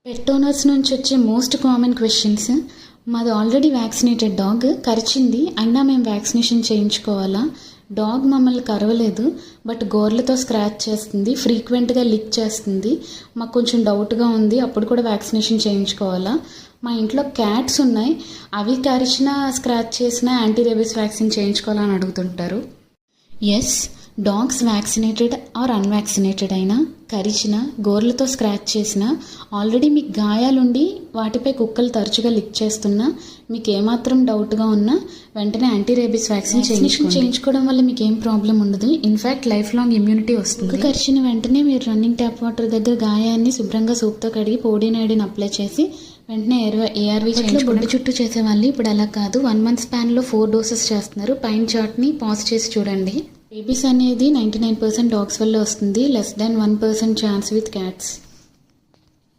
పెట్ owners నుంచి వచ్చే most common questions, మాది ఆల్రెడీ వ్యాక్సినేటెడ్ డాగ్, కరిచింది అయినా మేము వ్యాక్సినేషన్ చేయించుకోవాలా? డాగ్ మమ్మల్ని కరవలేదు బట్ గోర్లతో స్క్రాచ్ చేస్తుంది, ఫ్రీక్వెంట్గా లిక్ చేస్తుంది, మాకు కొంచెం డౌట్గా ఉంది, అప్పుడు కూడా వ్యాక్సినేషన్ చేయించుకోవాలా? మా ఇంట్లో క్యాట్స్ ఉన్నాయి, అవి కరిచినా స్క్రాచ్ చేసినా యాంటీ రేబీస్ వ్యాక్సిన్ చేయించుకోవాలని అడుగుతుంటారు. Yes, dogs vaccinated or unvaccinated అయినా, కరిచిన, గోర్లతో స్క్రాచ్ చేసినా, ఆల్రెడీ మీకు గాయాలుండి వాటిపై కుక్కలు తరచుగా లిక్ చేస్తున్నా, మీకు ఏమాత్రం డౌట్గా ఉన్నా వెంటనే యాంటీ రేబీస్ వ్యాక్సిన్ చేయించుకోవడం వల్ల మీకు ఏం ప్రాబ్లం ఉండదు. ఇన్ఫ్యాక్ట్ లైఫ్ లాంగ్ ఇమ్యూనిటీ వస్తుంది. కుక్క కరిచిన వెంటనే మీరు రన్నింగ్ ట్యాప్ వాటర్ దగ్గర గాయాన్ని శుభ్రంగా సోప్తో కడిగి పోడినైడిన్ అప్లై చేసి వెంటనే ఏఆర్వీ బొడ్డు చుట్టూ చేసేవాళ్ళు ఇప్పుడు అలా కాదు. 1 month స్పాన్లో 4 doses చేస్తున్నారు. పైన చార్ట్ని పాజ్ చేసి చూడండి. రేబీస్ అనేది 99% డాగ్స్ వల్ల వస్తుంది, less than 1% chance with cats.